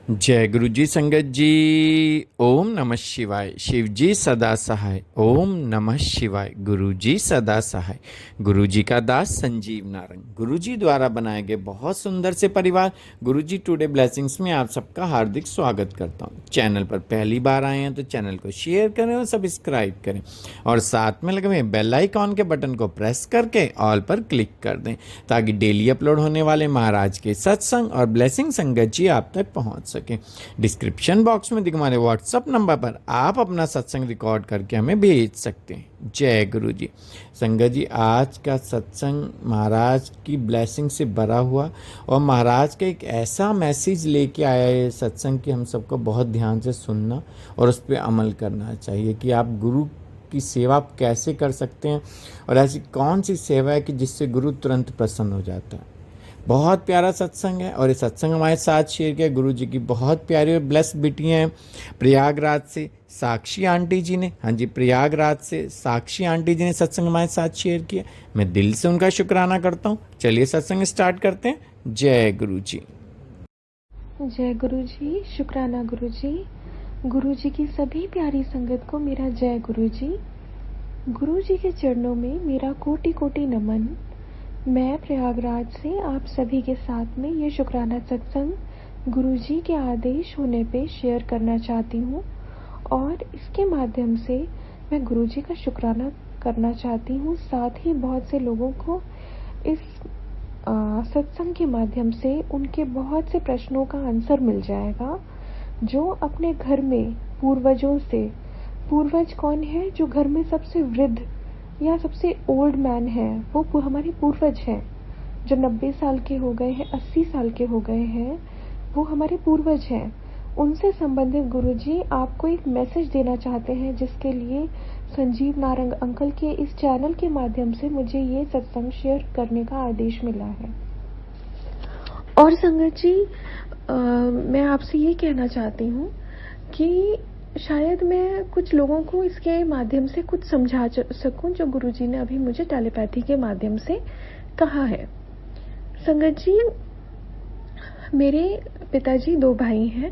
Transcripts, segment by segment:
जय गुरु जी संगत जी। ओम नमः शिवाय। शिव जी सदा सहाय। ओम नमः शिवाय। गुरु जी सदा सहाय। गुरु जी का दास संजीव नारंग। गुरु जी द्वारा बनाए गए बहुत सुंदर से परिवार गुरु जी टुडे ब्लेसिंग्स में आप सबका हार्दिक स्वागत करता हूँ। चैनल पर पहली बार आए हैं तो चैनल को शेयर करें और सब्सक्राइब करें और साथ में लगे हुए बेल आइकॉन के बटन को प्रेस करके ऑल पर क्लिक कर दें ताकि डेली अपलोड होने वाले महाराज के सत्संग और ब्लेसिंग संगत जी आप तक पहुंच सके। डिस्क्रिप्शन बॉक्स में दिखे हमारे व्हाट्सएप नंबर पर आप अपना सत्संग रिकॉर्ड करके हमें भेज सकते हैं। जय गुरु जी संगत जी। आज का सत्संग महाराज की ब्लेसिंग से भरा हुआ और महाराज का एक ऐसा मैसेज लेके आया है सत्संग की हम सबको बहुत ध्यान से सुनना और उस पर अमल करना चाहिए कि आप गुरु की सेवा आप कैसे कर सकते हैं और ऐसी कौन सी सेवा है कि जिससे गुरु तुरंत प्रसन्न हो जाता है। बहुत प्यारा सत्संग है और ये सत्संग हमारे साथ शेयर किया गुरु जी की बहुत प्यारी और ब्लेस्ड बेटियाँ हैं। प्रयागराज से साक्षी आंटी जी ने, हाँ जी, प्रयागराज से साक्षी आंटी जी ने सत्संग हमारे साथ शेयर किया। मैं दिल से उनका शुक्राना करता हूँ। चलिए सत्संग स्टार्ट करते हैं। जय गुरु जी। जय गुरु जी। शुक्राना गुरु जी। गुरु जी की सभी प्यारी संगत को मेरा जय गुरु जी। गुरु जी के चरणों में मेरा कोटि कोटि नमन। मैं प्रयागराज से आप सभी के साथ में ये शुक्राना सत्संग गुरु जी के आदेश होने पे शेयर करना चाहती हूँ और इसके माध्यम से मैं गुरु जी का शुक्राना करना चाहती हूँ। साथ ही बहुत से लोगों को इस सत्संग के माध्यम से उनके बहुत से प्रश्नों का आंसर मिल जाएगा जो अपने घर में पूर्वजों से, पूर्वज कौन है जो घर में सबसे वृद्ध या सबसे ओल्ड मैन है, वो हमारे पूर्वज हैं। जो 90 साल के हो गए हैं, 80 साल के हो गए हैं, वो हमारे पूर्वज हैं। उनसे संबंधित गुरुजी आपको एक मैसेज देना चाहते हैं जिसके लिए संजीव नारंग अंकल के इस चैनल के माध्यम से मुझे ये सत्संग शेयर करने का आदेश मिला है। और संगत जी, मैं आपसे ये कहना चाहती हूँ कि शायद मैं कुछ लोगों को इसके माध्यम से कुछ समझा सकूं जो गुरुजी ने अभी मुझे टेलीपैथी के माध्यम से कहा है। संगत जी, मेरे पिताजी 2 भाई हैं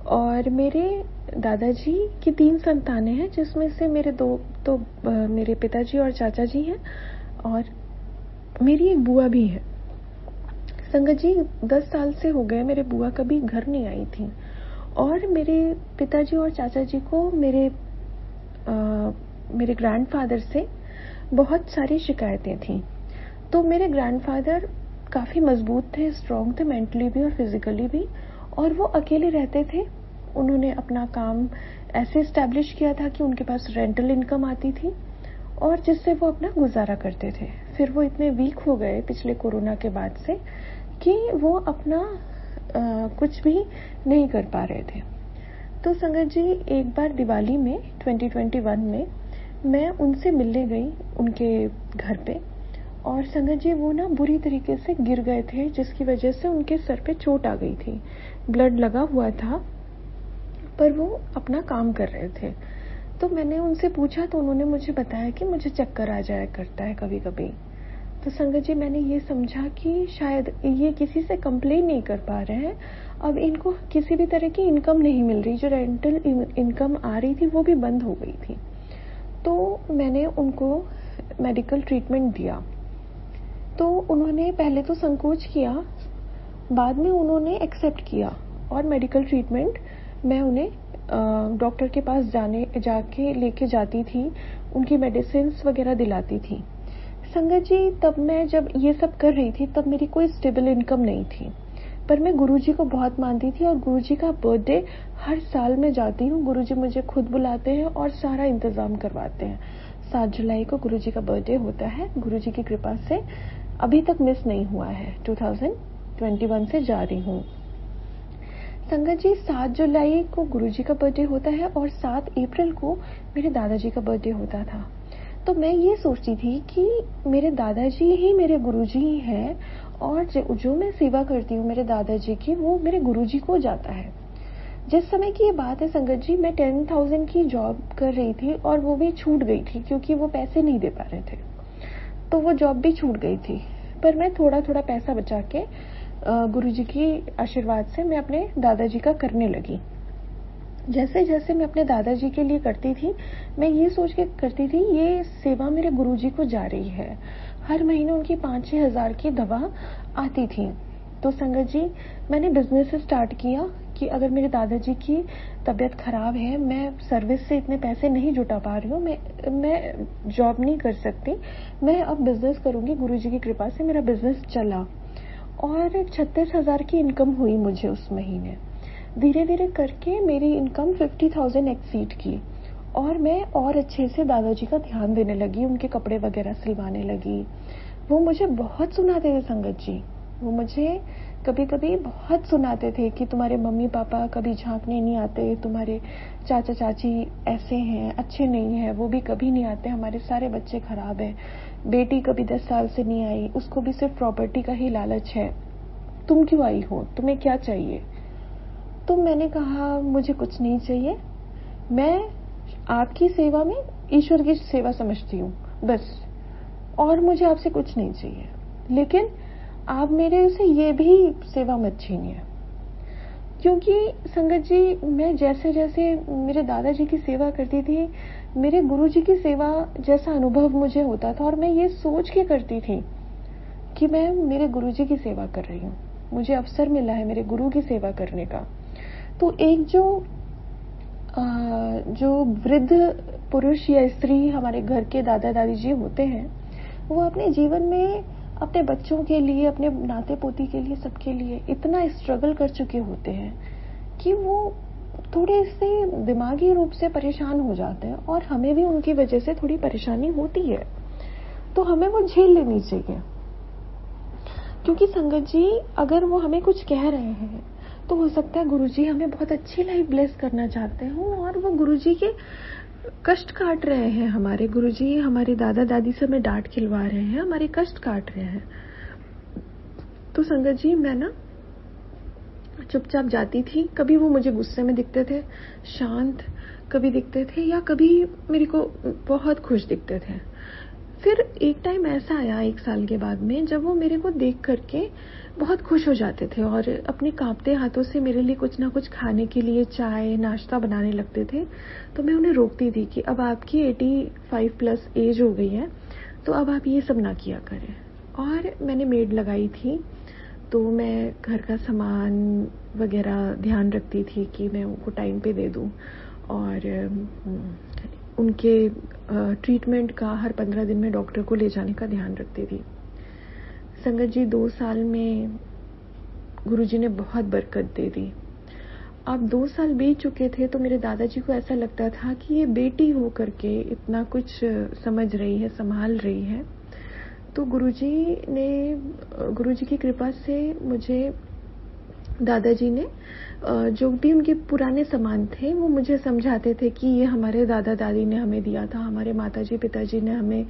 और मेरे दादाजी की 3 संतानें हैं जिसमें से मेरे 2 तो मेरे पिताजी और चाचा जी हैं और मेरी एक बुआ भी है। संगत जी, 10 साल से हो गए मेरे बुआ कभी घर नहीं आई थी और मेरे पिताजी और चाचा जी को मेरे ग्रैंडफादर से बहुत सारी शिकायतें थी। तो मेरे ग्रैंडफादर काफ़ी मजबूत थे, स्ट्रॉन्ग थे, मेंटली भी और फिजिकली भी, और वो अकेले रहते थे। उन्होंने अपना काम ऐसे इस्टेब्लिश किया था कि उनके पास रेंटल इनकम आती थी और जिससे वो अपना गुजारा करते थे। फिर वो इतने वीक हो गए पिछले कोरोना के बाद से कि वो अपना कुछ भी नहीं कर पा रहे थे। तो संगत जी, एक बार दिवाली में 2021 में मैं उनसे मिलने गई उनके घर पे और संगत जी वो ना बुरी तरीके से गिर गए थे जिसकी वजह से उनके सर पे चोट आ गई थी। ब्लड लगा हुआ था पर वो अपना काम कर रहे थे। तो मैंने उनसे पूछा तो उन्होंने मुझे बताया कि मुझे चक्कर आ जाया करता है कभी कभी। तो संगत जी, मैंने ये समझा कि शायद ये किसी से कंप्लेन नहीं कर पा रहे हैं। अब इनको किसी भी तरह की इनकम नहीं मिल रही, जो रेंटल इनकम आ रही थी वो भी बंद हो गई थी। तो मैंने उनको मेडिकल ट्रीटमेंट दिया। तो उन्होंने पहले तो संकोच किया, बाद में उन्होंने एक्सेप्ट किया और मेडिकल ट्रीटमेंट मैं उन्हें डॉक्टर के पास जाके लेके जाती थी, उनकी मेडिसिन वगैरह दिलाती थी। संगत जी, तब मैं जब ये सब कर रही थी तब मेरी कोई स्टेबल इनकम नहीं थी, पर मैं गुरुजी को बहुत मानती थी और गुरुजी का बर्थडे हर साल मैं जाती हूँ। गुरुजी मुझे खुद बुलाते हैं और सारा इंतजाम करवाते हैं। 7 जुलाई को गुरुजी का बर्थडे होता है। गुरुजी की कृपा से अभी तक मिस नहीं हुआ है। 2021 से जा रही हूँ। संगत जी, 7 जुलाई को गुरुजी का बर्थडे होता है और 7 अप्रैल को मेरे दादाजी का बर्थडे होता था। तो मैं ये सोचती थी कि मेरे दादाजी ही मेरे गुरुजी ही हैं और जो मैं सेवा करती हूँ मेरे दादाजी की, वो मेरे गुरुजी को जाता है। जिस समय की ये बात है संगत जी, मैं 10,000 की जॉब कर रही थी और वो भी छूट गई थी क्योंकि वो पैसे नहीं दे पा रहे थे। तो वो जॉब भी छूट गई थी, पर मैं थोड़ा थोड़ा पैसा बचा के गुरुजी की आशीर्वाद से मैं अपने दादाजी का करने लगी। जैसे जैसे मैं अपने दादाजी के लिए करती थी, मैं ये सोच के करती थी ये सेवा मेरे गुरुजी को जा रही है। हर महीने उनकी 5-6 हज़ार की दवा आती थी। तो संगत जी, मैंने बिजनेस स्टार्ट किया कि अगर मेरे दादाजी की तबीयत खराब है, मैं सर्विस से इतने पैसे नहीं जुटा पा रही हूँ, मैं जॉब नहीं कर सकती, मैं अब बिजनेस करूंगी। गुरुजी की कृपा से मेरा बिजनेस चला और 36,000 की इनकम हुई मुझे उस महीने। धीरे धीरे करके मेरी इनकम 50,000 एक्सीड की और मैं और अच्छे से दादाजी का ध्यान देने लगी, उनके कपड़े वगैरह सिलवाने लगी। वो मुझे बहुत सुनाते थे संगत जी, वो मुझे कभी कभी बहुत सुनाते थे कि तुम्हारे मम्मी पापा कभी झांकने नहीं आते, तुम्हारे चाचा चाची ऐसे हैं, अच्छे नहीं है, वो भी कभी नहीं आते, हमारे सारे बच्चे खराब है, बेटी कभी 10 साल से नहीं आई, उसको भी सिर्फ प्रॉपर्टी का ही लालच है, तुम क्यों आई हो, तुम्हें क्या चाहिए। तो मैंने कहा मुझे कुछ नहीं चाहिए, मैं आपकी सेवा में ईश्वर की सेवा समझती हूँ बस, और मुझे आपसे कुछ नहीं चाहिए, लेकिन आप मेरे से ये भी सेवा मत छीनिए। क्योंकि संगत जी, मैं जैसे जैसे मेरे दादाजी की सेवा करती थी, मेरे गुरुजी की सेवा जैसा अनुभव मुझे होता था और मैं ये सोच के करती थी कि मैं मेरे गुरुजी की सेवा कर रही हूँ, मुझे अवसर मिला है मेरे गुरु की सेवा करने का। तो एक जो वृद्ध पुरुष या स्त्री हमारे घर के दादा दादी जी होते हैं, वो अपने जीवन में अपने बच्चों के लिए, अपने नाते पोती के लिए, सबके लिए इतना स्ट्रगल कर चुके होते हैं कि वो थोड़े से दिमागी रूप से परेशान हो जाते हैं और हमें भी उनकी वजह से थोड़ी परेशानी होती है, तो हमें वो झेल लेनी चाहिए। क्योंकि संगत जी, अगर वो हमें कुछ कह रहे हैं तो हो सकता है गुरुजी हमें बहुत अच्छी लाइफ ब्लेस करना चाहते हो और वो गुरुजी के कष्ट काट रहे हैं, हमारे गुरुजी हमारे दादा दादी से हमें डांट खिलवा रहे हैं, हमारे कष्ट काट रहे हैं। तो संगत जी, मैं ना चुपचाप जाती थी, कभी वो मुझे गुस्से में दिखते थे, शांत कभी दिखते थे, या कभी मेरे को बहुत खुश दिखते थे। फिर एक टाइम ऐसा आया 1 साल के बाद में, जब वो मेरे को देख करके बहुत खुश हो जाते थे और अपने कांपते हाथों से मेरे लिए कुछ ना कुछ खाने के लिए चाय नाश्ता बनाने लगते थे। तो मैं उन्हें रोकती थी कि अब आपकी 85 प्लस एज हो गई है, तो अब आप ये सब ना किया करें। और मैंने मेड लगाई थी, तो मैं घर का सामान वगैरह ध्यान रखती थी कि मैं उनको टाइम पे दे दूं, और उनके ट्रीटमेंट का हर 15 दिन में डॉक्टर को ले जाने का ध्यान रखती थी। संगत जी, 2 साल में गुरुजी ने बहुत बरकत दे दी। अब 2 साल बीत चुके थे, तो मेरे दादाजी को ऐसा लगता था कि ये बेटी हो करके इतना कुछ समझ रही है, संभाल रही है। तो गुरुजी की कृपा से मुझे दादाजी ने जो भी उनके पुराने सामान थे वो मुझे समझाते थे कि ये हमारे दादा दादी ने हमें दिया था, हमारे माताजी पिताजी ने हमें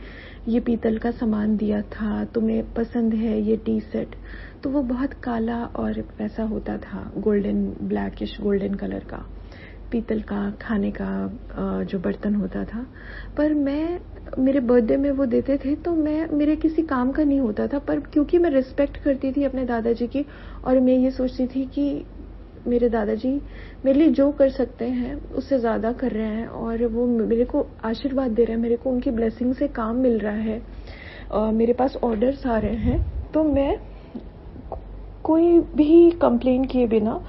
ये पीतल का सामान दिया था, तुम्हें पसंद है ये टी सेट। तो वो बहुत काला और वैसा होता था, गोल्डन, ब्लैकिश गोल्डन कलर का पीतल का खाने का जो बर्तन होता था। पर मेरे बर्थडे में वो देते थे, तो मेरे किसी काम का नहीं होता था, पर क्योंकि मैं रिस्पेक्ट करती थी अपने दादाजी की और मैं ये सोचती थी कि मेरे दादाजी मेरे लिए जो कर सकते हैं उससे ज़्यादा कर रहे हैं और वो मेरे को आशीर्वाद दे रहे हैं, मेरे को उनकी ब्लेसिंग से काम मिल रहा है, मेरे पास ऑर्डर्स आ रहे हैं, तो मैं कोई भी कंप्लेन किए बिना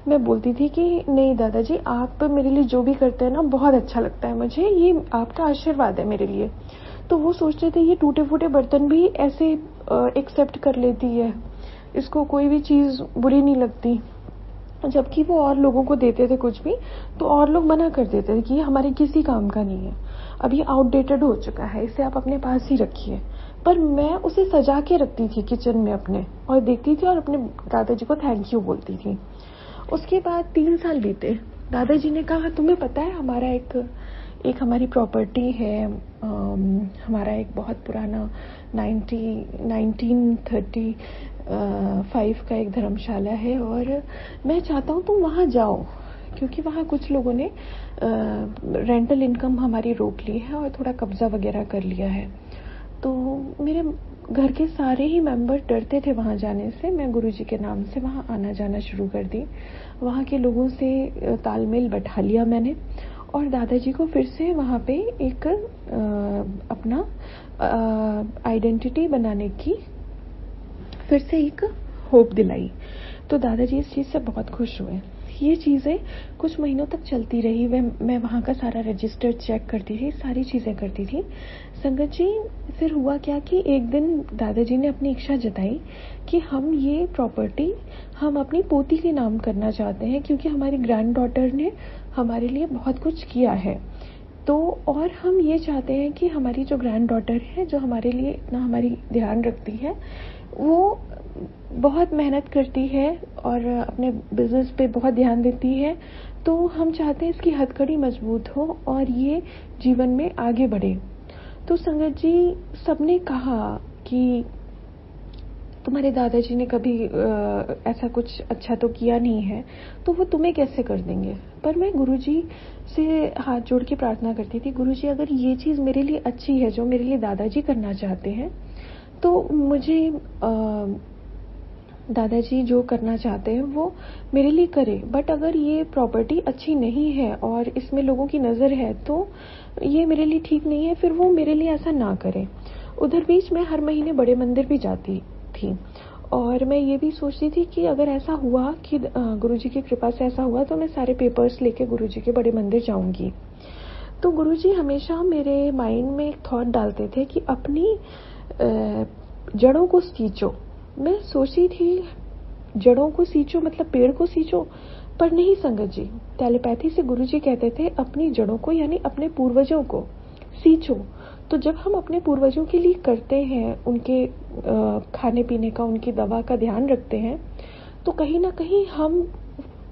मैं बोलती थी कि नहीं दादाजी, आप मेरे लिए जो भी करते हैं ना बहुत अच्छा लगता है मुझे, ये आपका आशीर्वाद है मेरे लिए। तो वो सोचते थे ये टूटे फूटे बर्तन भी ऐसे एक्सेप्ट कर लेती है, इसको कोई भी चीज़ बुरी नहीं लगती। जबकि वो और लोगों को देते थे कुछ भी, तो और लोग मना कर देते थे कि ये हमारे किसी काम का नहीं है, अब ये आउटडेटेड हो चुका है, इसे आप अपने पास ही रखिए। पर मैं उसे सजा के रखती थी किचन में अपने, और देखती थी और अपने दादाजी को थैंक यू बोलती थी। उसके बाद 3 साल बीते, दादाजी ने कहा तुम्हें पता है हमारा एक हमारी प्रॉपर्टी है, हमारा एक बहुत पुराना 1935 का एक धर्मशाला है, और मैं चाहता हूँ तुम वहाँ जाओ, क्योंकि वहाँ कुछ लोगों ने रेंटल इनकम हमारी रोक ली है और थोड़ा कब्जा वगैरह कर लिया है। तो मेरे घर के सारे ही मेंबर डरते थे वहाँ जाने से। मैं गुरुजी के नाम से वहाँ आना जाना शुरू कर दी। वहाँ के लोगों से तालमेल बैठा लिया मैंने और दादाजी को फिर से वहाँ पे एक अपना आइडेंटिटी बनाने की फिर से एक होप दिलाई। तो दादाजी इस चीज़ से बहुत खुश हुए। ये चीज़ें कुछ महीनों तक चलती रही। मैं वहाँ का सारा रजिस्टर चेक करती थी, सारी चीज़ें करती थी। संगत जी, फिर हुआ क्या कि एक दिन दादाजी ने अपनी इच्छा जताई कि हम ये प्रॉपर्टी हम अपनी पोती के नाम करना चाहते हैं, क्योंकि हमारी ग्रैंड डॉटर ने हमारे लिए बहुत कुछ किया है। तो और हम ये चाहते हैं कि हमारी जो ग्रैंड डॉटर है, जो हमारे लिए इतना हमारी ध्यान रखती है, वो बहुत मेहनत करती है और अपने बिजनेस पे बहुत ध्यान देती है। तो हम चाहते हैं इसकी हथकड़ी मजबूत हो और ये जीवन में आगे बढ़े। तो संगत जी, सबने कहा कि तुम्हारे दादाजी ने कभी ऐसा कुछ अच्छा तो किया नहीं है, तो वो तुम्हें कैसे कर देंगे। पर मैं गुरुजी से हाथ जोड़ के प्रार्थना करती थी, गुरुजी अगर ये चीज़ मेरे लिए अच्छी है जो मेरे लिए दादाजी करना चाहते हैं, तो मुझे दादाजी जो करना चाहते हैं वो मेरे लिए करे। बट अगर ये प्रॉपर्टी अच्छी नहीं है और इसमें लोगों की नज़र है तो ये मेरे लिए ठीक नहीं है, फिर वो मेरे लिए ऐसा ना करें। उधर बीच मैं हर महीने बड़े मंदिर भी जाती थी और मैं ये भी सोचती थी कि अगर ऐसा हुआ कि गुरुजी की कृपा से ऐसा हुआ तो मैं सारे पेपर्स लेके गुरुजी के बड़े मंदिर जाऊंगी। तो गुरुजी हमेशा मेरे माइंड में एक थॉट डालते थे कि अपनी जड़ों को सींचो। मैं सोची थी जड़ों को सींचो मतलब पेड़ को सींचो, पर नहीं संगत जी, टेलीपैथी से गुरुजी कहते थे अपनी जड़ों को यानी अपने पूर्वजों को सींचो। तो जब हम अपने पूर्वजों के लिए करते हैं, उनके खाने पीने का, उनकी दवा का ध्यान रखते हैं, तो कहीं ना कहीं हम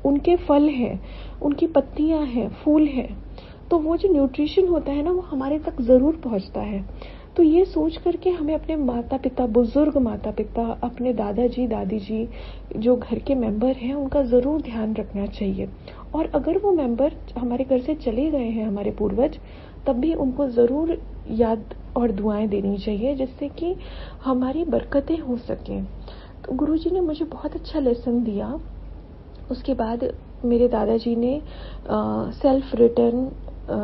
उनके फल हैं, उनकी पत्तियां हैं, फूल हैं, तो वो जो न्यूट्रिशन होता है ना, वो हमारे तक जरूर पहुंचता है। तो ये सोच करके हमें अपने माता पिता, बुजुर्ग माता पिता, अपने दादाजी दादी जी जो घर के मेंबर हैं, उनका ज़रूर ध्यान रखना चाहिए। और अगर वो मेंबर हमारे घर से चले गए हैं, हमारे पूर्वज, तब भी उनको ज़रूर याद और दुआएं देनी चाहिए, जिससे कि हमारी बरकतें हो सकें। तो गुरुजी ने मुझे बहुत अच्छा लेसन दिया। उसके बाद मेरे दादाजी ने सेल्फ रिटर्न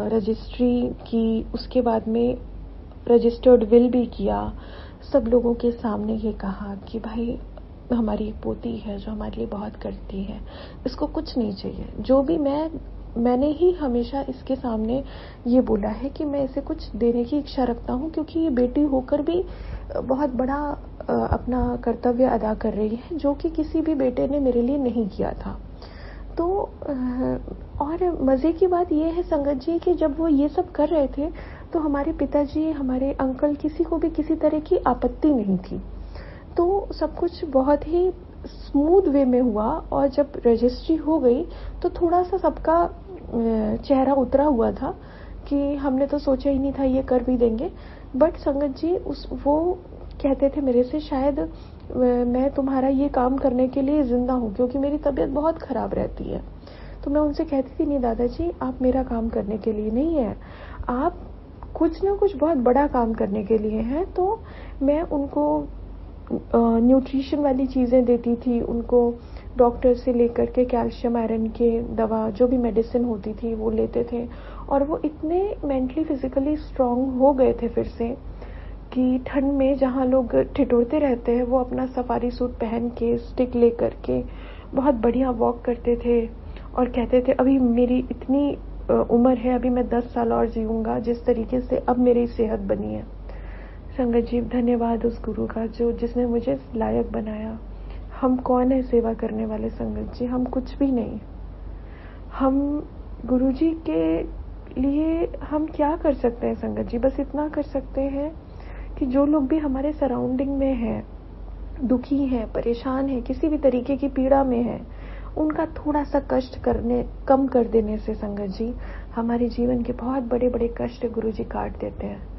रजिस्ट्री की, उसके बाद में रजिस्टर्ड विल भी किया। सब लोगों के सामने ये कहा कि भाई हमारी एक पोती है जो हमारे लिए बहुत करती है, इसको कुछ नहीं चाहिए। जो भी मैंने ही हमेशा इसके सामने ये बोला है कि मैं इसे कुछ देने की इच्छा रखता हूँ, क्योंकि ये बेटी होकर भी बहुत बड़ा अपना कर्तव्य अदा कर रही है, जो कि किसी भी बेटे ने मेरे लिए नहीं किया था। तो और मज़े की बात ये है संगत जी कि जब वो ये सब कर रहे थे तो हमारे पिताजी, हमारे अंकल, किसी को भी किसी तरह की आपत्ति नहीं थी। तो सब कुछ बहुत ही स्मूथ वे में हुआ। और जब रजिस्ट्री हो गई तो थोड़ा सा सबका चेहरा उतरा हुआ था कि हमने तो सोचा ही नहीं था ये कर भी देंगे। बट संगत जी वो कहते थे मेरे से, शायद मैं तुम्हारा ये काम करने के लिए जिंदा हूँ, क्योंकि मेरी तबीयत बहुत खराब रहती है। तो मैं उनसे कहती थी, नहीं दादाजी, आप मेरा काम करने के लिए नहीं है, आप कुछ ना कुछ बहुत बड़ा काम करने के लिए हैं। तो मैं उनको न्यूट्रिशन वाली चीज़ें देती थी, उनको डॉक्टर से लेकर के कैल्शियम आयरन के दवा, जो भी मेडिसिन होती थी वो लेते थे। और वो इतने मेंटली फिजिकली स्ट्रांग हो गए थे फिर से कि ठंड में जहाँ लोग ठिठुरते रहते हैं, वो अपना सफारी सूट पहन के, स्टिक ले करके बहुत बढ़िया वॉक करते थे और कहते थे अभी मेरी इतनी उम्र है, अभी मैं 10 साल और जीऊंगा, जिस तरीके से अब मेरी सेहत बनी है। संगत जी, धन्यवाद उस गुरु का जिसने मुझे लायक बनाया। हम कौन है सेवा करने वाले संगत जी? हम कुछ भी नहीं। हम गुरुजी के लिए हम क्या कर सकते हैं संगत जी? बस इतना कर सकते हैं कि जो लोग भी हमारे सराउंडिंग में हैं, दुखी हैं, परेशान हैं, किसी भी तरीके की पीड़ा में हैं, उनका थोड़ा सा कष्ट कम कर देने से संगत जी, हमारे जीवन के बहुत बड़े बड़े कष्ट गुरुजी काट देते हैं।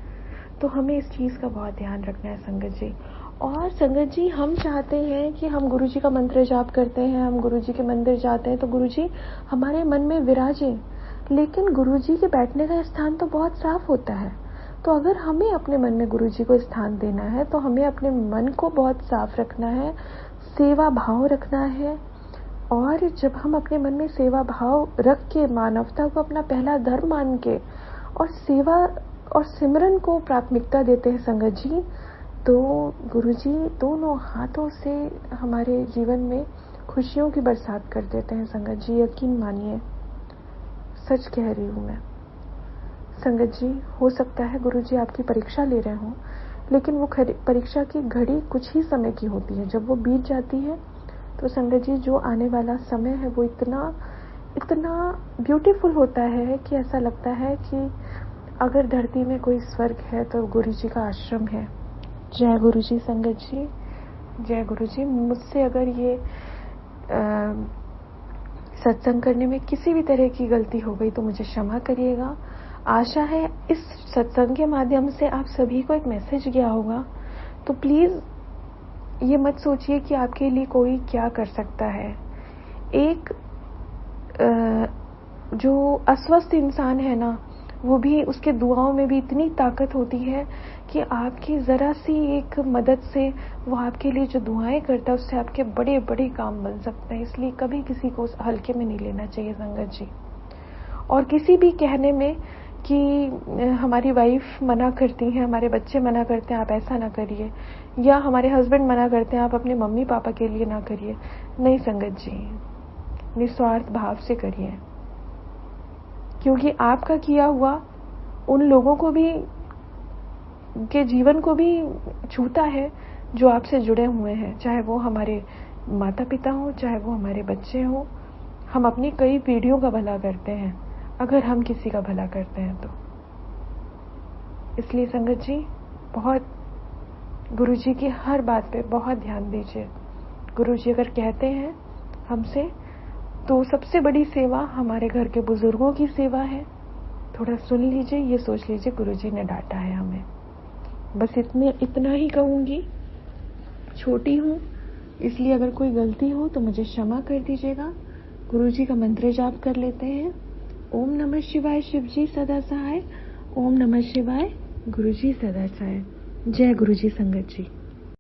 तो हमें इस चीज़ का बहुत ध्यान रखना है संगत जी। और संगत जी, हम चाहते हैं कि हम गुरुजी का मंत्र जाप करते हैं, हम गुरुजी के मंदिर जाते हैं तो गुरुजी हमारे मन में विराजें। लेकिन गुरुजी के बैठने का स्थान तो बहुत साफ होता है, तो अगर हमें अपने मन में गुरुजी को स्थान देना है तो हमें अपने मन को बहुत साफ रखना है, सेवा भाव रखना है। और जब हम अपने मन में सेवा भाव रख के, मानवता को अपना पहला धर्म मान के और सेवा और सिमरन को प्राथमिकता देते हैं संगत जी, तो गुरुजी दोनों हाथों से हमारे जीवन में खुशियों की बरसात कर देते हैं संगत जी। यकीन मानिए, सच कह रही हूँ मैं। संगत जी, हो सकता है गुरुजी आपकी परीक्षा ले रहे हों, लेकिन वो परीक्षा की घड़ी कुछ ही समय की होती है। जब वो बीत जाती है तो संगत जी, जो आने वाला समय है वो इतना ब्यूटीफुल होता है कि ऐसा लगता है कि अगर धरती में कोई स्वर्ग है तो गुरुजी का आश्रम है। जय गुरुजी संगत जी, जय गुरुजी। मुझसे अगर ये सत्संग करने में किसी भी तरह की गलती हो गई तो मुझे क्षमा करिएगा। आशा है इस सत्संग के माध्यम से आप सभी को एक मैसेज गया होगा। तो प्लीज ये मत सोचिए कि आपके लिए कोई क्या कर सकता है। एक जो अस्वस्थ इंसान है ना, वो भी, उसके दुआओं में भी इतनी ताकत होती है कि आपकी जरा सी एक मदद से वो आपके लिए जो दुआएं करता है उससे आपके बड़े बड़े काम बन सकते हैं। इसलिए कभी किसी को हल्के में नहीं लेना चाहिए संगत जी। और किसी भी कहने में कि हमारी वाइफ मना करती हैं, हमारे बच्चे मना करते हैं आप ऐसा ना करिए, या हमारे हस्बैंड मना करते हैं आप अपने मम्मी पापा के लिए ना करिए, नहीं संगत जी, निस्वार्थ भाव से करिए। क्योंकि आपका किया हुआ उन लोगों को भी, के जीवन को भी छूता है जो आपसे जुड़े हुए हैं, चाहे वो हमारे माता पिता हो, चाहे वो हमारे बच्चे हो। हम अपनी कई पीढ़ियों का भला करते हैं अगर हम किसी का भला करते हैं तो। इसलिए संगत जी, बहुत गुरुजी की हर बात पे बहुत ध्यान दीजिए। गुरुजी अगर कहते हैं हमसे तो सबसे बड़ी सेवा हमारे घर के बुजुर्गों की सेवा है। थोड़ा सुन लीजिए, ये सोच लीजिए गुरुजी ने डांटा है हमें। बस इतना ही कहूंगी। छोटी हूँ इसलिए अगर कोई गलती हो तो मुझे क्षमा कर दीजिएगा। गुरुजी का मंत्र जाप कर लेते हैं। ओम नमः शिवाय, शिवजी सदा सहाय। ओम नमः शिवाय, गुरुजी सदा सहाय। जय गुरुजी संगत जी।